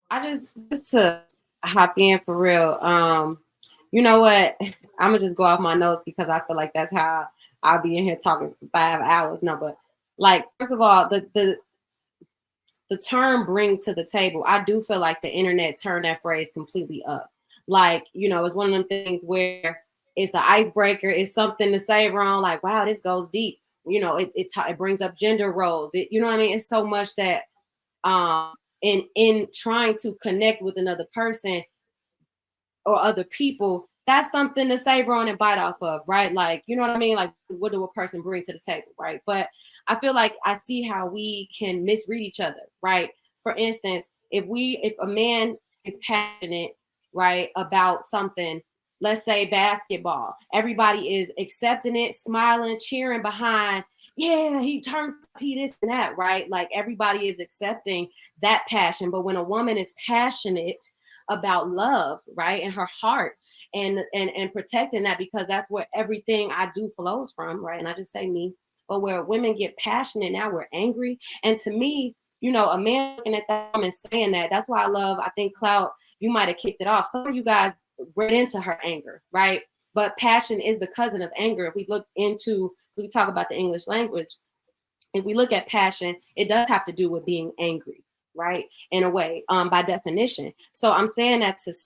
I just to hop in for real. You know what? I'm gonna just go off my notes because I feel like that's how I'll be in here talking for 5 hours. No, but like first of all, the term bring to the table, I do feel like the internet turned that phrase completely up. Like, it's one of them things where it's an icebreaker, it's something to savor on, like, wow, this goes deep. It brings up gender roles. You know what I mean? It's so much that in trying to connect with another person or other people, that's something to savor on and bite off of, right? Like, you know what I mean? Like, what do a person bring to the table, right? But I feel like I see how we can misread each other, right? For instance, if a man is passionate, right, about something, let's say basketball, everybody is accepting it, smiling, cheering behind. Yeah, he turned, he this and that, right? Like everybody is accepting that passion. But when a woman is passionate about love, right, and her heart, and protecting that, because that's where everything I do flows from, right? And I just say me, but where women get passionate, now we're angry. And to me, a man looking at that woman saying that, that's why I love, I think, Cloud, you might have kicked it off. Some of you guys read into her anger, right? But passion is the cousin of anger. If we look into, we talk about the English language, if we look at passion, it does have to do with being angry, right? In a way, by definition. So I'm saying that to say,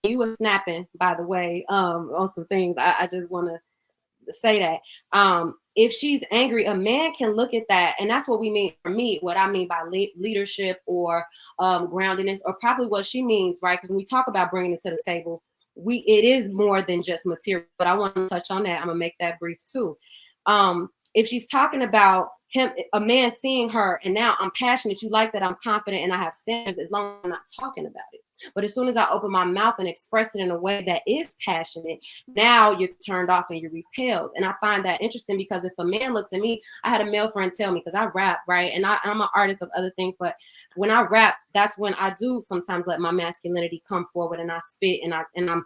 you were snapping, by the way, on some things. I just want to say that. If she's angry, a man can look at that, and that's what we mean. For me, what I mean by leadership or groundedness, or probably what she means, right? Because when we talk about bringing it to the table, it is more than just material. But I want to touch on that. I'm gonna make that brief too. If she's talking about him, a man seeing her, and now I'm passionate, you like that I'm confident and I have standards, as long as I'm not talking about it. But as soon as I open my mouth and express it in a way that is passionate, now you're turned off and you're repelled. And I find that interesting, because if a man looks at me, I had a male friend tell me, because I rap, right? And I'm an artist of other things, but when I rap, that's when I do sometimes let my masculinity come forward, and I spit, and I'm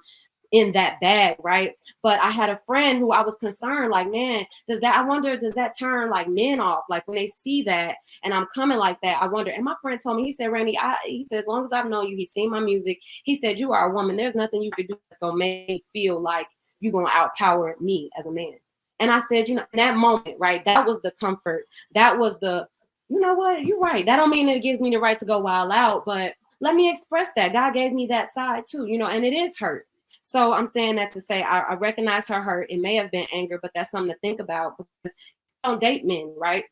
in that bag, right? But I had a friend who I was concerned, like, man, I wonder, does that turn like men off? Like when they see that and I'm coming like that, I wonder. And my friend told me, he said, Randy, he said, as long as I've known you, he's seen my music. He said, you are a woman. There's nothing you could do that's gonna make me feel like you're gonna outpower me as a man. And I said, in that moment, right, that was the comfort. That was the, you know what, you're right. That don't mean it gives me the right to go wild out, but let me express that. God gave me that side too, and it is hurt. So I'm saying that to say I recognize her hurt. It may have been anger, but that's something to think about, because you don't date men, right?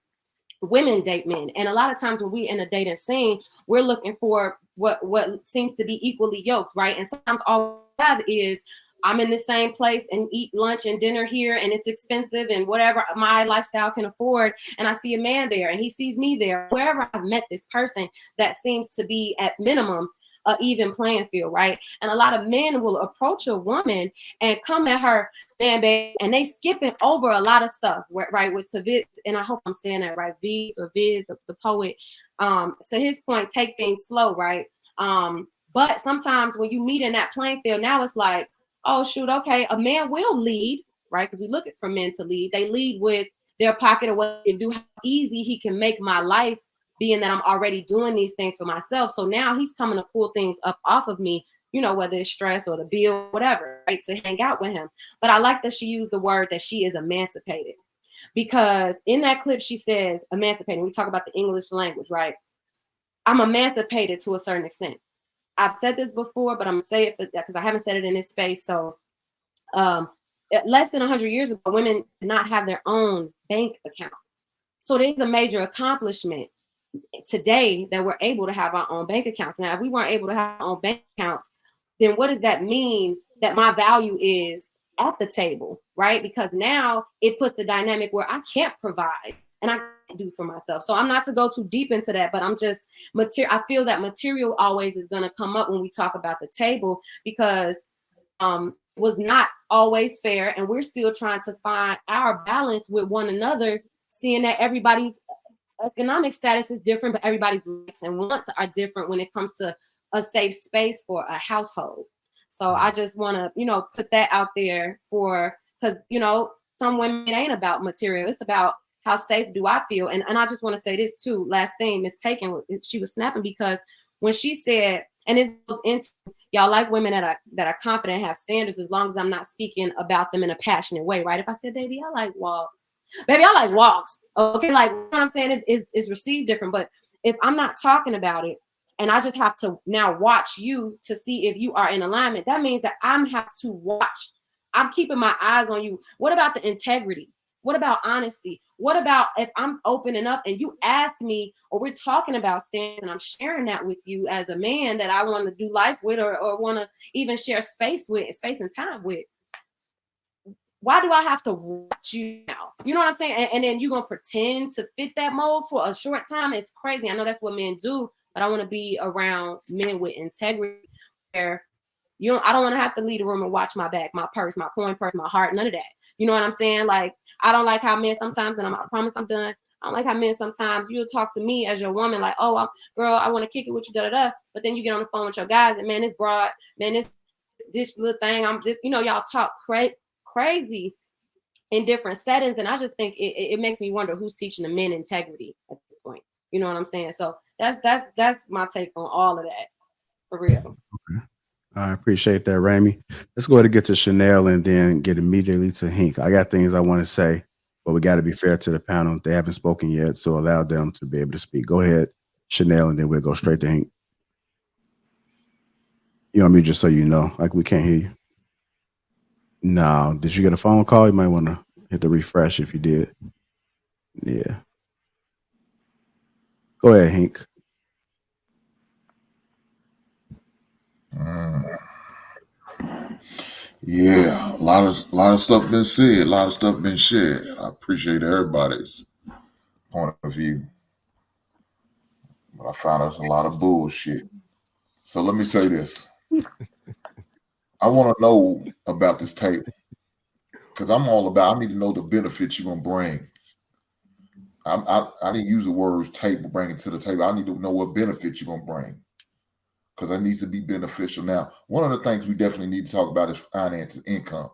Women date men. And a lot of times when we in a dating scene, we're looking for what seems to be equally yoked, right? And sometimes all we have is, I'm in the same place and eat lunch and dinner here, and it's expensive and whatever my lifestyle can afford. And I see a man there and he sees me there. Wherever I've met this person that seems to be at minimum a even playing field, right? And a lot of men will approach a woman and come at her, man, babe, and they skipping over a lot of stuff, right? With Saviz, and I hope I'm saying that right, Viz, the poet. To his point, take things slow, right? But sometimes when you meet in that playing field, now it's like, oh shoot, okay, a man will lead, right? Because we look for men to lead. They lead with their pocket of what he can do, how easy he can make my life, being that I'm already doing these things for myself. So now he's coming to pull things up off of me, whether it's stress or the bill, whatever, right, to hang out with him. But I like that she used the word that she is emancipated, because in that clip she says emancipated. We talk about the English language, right? I'm emancipated to a certain extent. I've said this before, but I'm gonna say it because I haven't said it in this space. So less than 100 years ago, women did not have their own bank account. So it is a major accomplishment today that we're able to have our own bank accounts. Now, if we weren't able to have our own bank accounts, then what does that mean that my value is at the table, right? Because now it puts the dynamic where I can't provide and I can't do for myself. So I'm not to go too deep into that, but I'm just I feel that material always is going to come up when we talk about the table, because was not always fair, and we're still trying to find our balance with one another, seeing that everybody's economic status is different, but everybody's likes and wants are different when it comes to a safe space for a household. So I just want to, put that out there because, some women, it ain't about material. It's about how safe do I feel. And I just want to say this too. Last thing, Miss Taken, she was snapping because when she said, and it goes into y'all like women that are confident, have standards, as long as I'm not speaking about them in a passionate way, right? If I said, baby, I like walks, baby, I like walks, okay, like, you know what I'm saying, it is received different. But if I'm not talking about it, and I just have to now watch you to see if you are in alignment, that means that I'm have to watch. I'm keeping my eyes on you. What about the integrity? What about honesty? What about if I'm opening up and you ask me, or we're talking about stands and I'm sharing that with you as a man that I want to do life with, or want to even share space and time with? Why do I have to watch you now? You know what I'm saying? And then you're going to pretend to fit that mold for a short time. It's crazy. I know that's what men do, but I want to be around men with integrity where I don't want to have to leave the room and watch my back, my purse, my coin purse, my heart, none of that. You know what I'm saying? Like, I don't like how men sometimes, and I promise I'm done. I don't like how men sometimes you'll talk to me as your woman, like, oh, girl, I want to kick it with you, da da da. But then you get on the phone with your guys, and man, it's broad, man, this little thing. I'm just, y'all talk crazy in different settings, and I just think it makes me wonder who's teaching the men integrity at this point. You know what I'm saying? So that's my take on all of that, for real. Okay. I appreciate that, Rami. Let's go ahead and get to Chanel and then get immediately to Hink. I got things I want to say, but we got to be fair to the panel. They haven't spoken yet, so allow them to be able to speak. Go ahead, Chanel, and then we'll go straight to Hink. You want me just so you know, like we can't hear you. No, did you get a phone call? You might want to hit the refresh if you did. Yeah. Go ahead, Hink. Yeah, a lot of stuff been said, a lot of stuff been shared. I appreciate everybody's point of view, but I found there's a lot of bullshit. So let me say this: I want to know about this tape because I'm all about. I need to know the benefits you're gonna bring. I didn't use the words tape bringing to the table. I need to know what benefits you're gonna bring because that needs to be beneficial. Now, one of the things we definitely need to talk about is finances, income.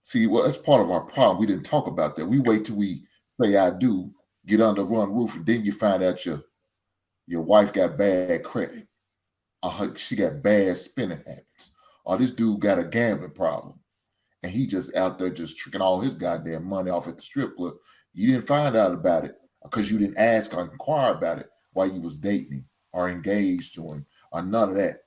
See, well, that's part of our problem. We didn't talk about that. We wait till we say I do, get under one roof, and then you find out your wife got bad credit. She got bad spending habits. Or this dude got a gambling problem. And he just out there just tricking all his goddamn money off at the strip club. You didn't find out about it because you didn't ask or inquire about it while you was dating or engaged to him or none of that.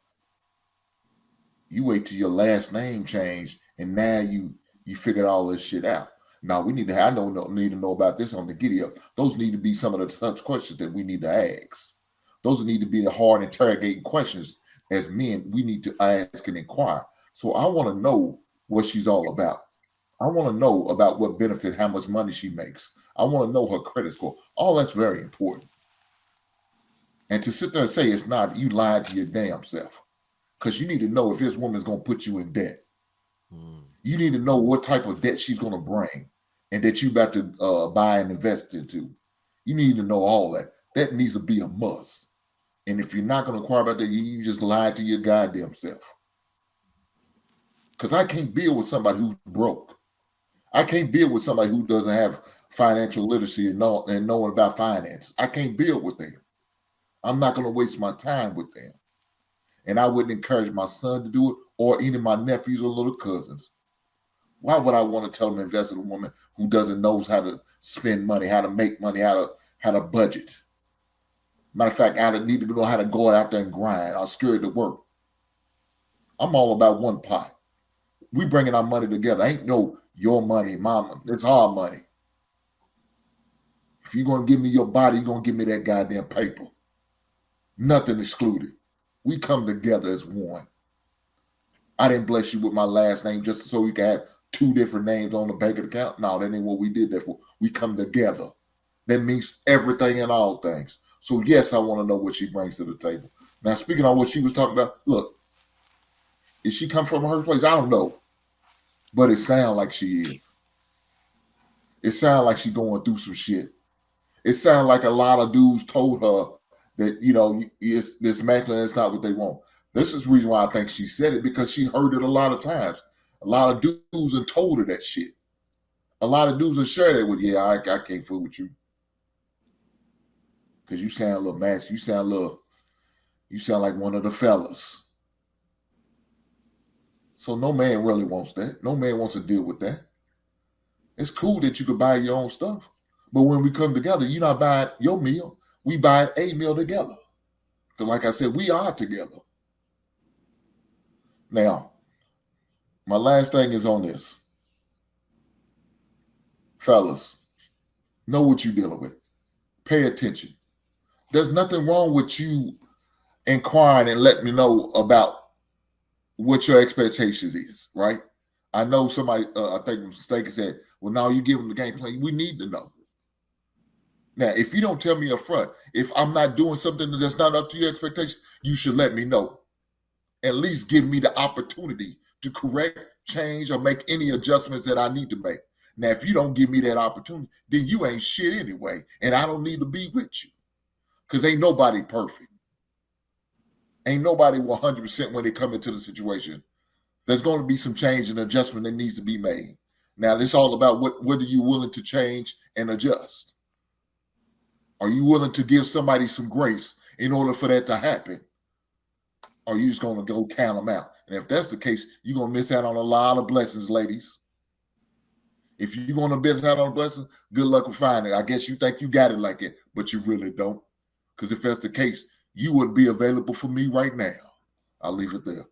You wait till your last name changed and now you figured all this shit out. Now we need to have, need to know about this on the giddy up. Those need to be some of the tough questions that we need to ask. Those need to be the hard interrogating questions as men we need to ask and inquire. So I want to know what she's all about. I want to know about what benefit, how much money she makes. I want to know her credit score. All that's very important. And to sit there and say it's not, you lied to your damn self. Because you need to know if this woman's going to put you in debt. You need to know what type of debt she's going to bring and that you about to buy and invest into. You need to know all that. That needs to be a must. And if you're not going to inquire about that, you just lied to your goddamn self. Because I can't deal with somebody who's broke. I can't deal with somebody who doesn't have financial literacy and knowing about finance. I can't deal with them. I'm not going to waste my time with them. And I wouldn't encourage my son to do it or any of my nephews or little cousins. Why would I want to tell them to invest in a woman who doesn't know how to spend money, how to make money, how to budget? Matter of fact, I need to know how to go out there and grind. I'm scared to work. I'm all about one pot. We bringing our money together. Ain't no your money, mama. It's our money. If you're going to give me your body, you're going to give me that goddamn paper. Nothing excluded. We come together as one. I didn't bless you with my last name just so you can have two different names on the bank account. No, that ain't what we did that for. We come together. That means everything and all things. So yes, I want to know what she brings to the table. Now, speaking on what she was talking about, look, is she come from her place? I don't know. But it sounds like she is. It sounds like she's going through some shit. It sounds like a lot of dudes told her that, this masculine is not what they want. This is the reason why I think she said it, because she heard it a lot of times. A lot of dudes have told her that shit. A lot of dudes have shared it with, I can't fool with you. Because you sound a little masculine. You sound a little, You sound like one of the fellas. So no man really wants that. No man wants to deal with that. It's cool that you could buy your own stuff. But when we come together, you're not buying your meal. We buy a meal together. Because like I said, we are together. Now, my last thing is on this. Fellas, know what you're dealing with. Pay attention. There's nothing wrong with you inquiring and letting me know about what your expectations is, right? I know somebody, I think mistaken said, well, now you give them the game plan. We need to know. Now, if you don't tell me up front, if I'm not doing something that's not up to your expectation, you should let me know. At least give me the opportunity to correct, change, or make any adjustments that I need to make. Now, if you don't give me that opportunity, then you ain't shit anyway, and I don't need to be with you. Because ain't nobody perfect. Ain't nobody 100% when they come into the situation. There's going to be some change and adjustment that needs to be made. Now, it's all about what are you willing to change and adjust? Are you willing to give somebody some grace in order for that to happen? Or are you just going to go count them out? And if that's the case, you're going to miss out on a lot of blessings, ladies. If you're going to miss out on blessings, good luck with finding it. I guess you think you got it like it, but you really don't. Because if that's the case, you wouldn't be available for me right now. I'll leave it there.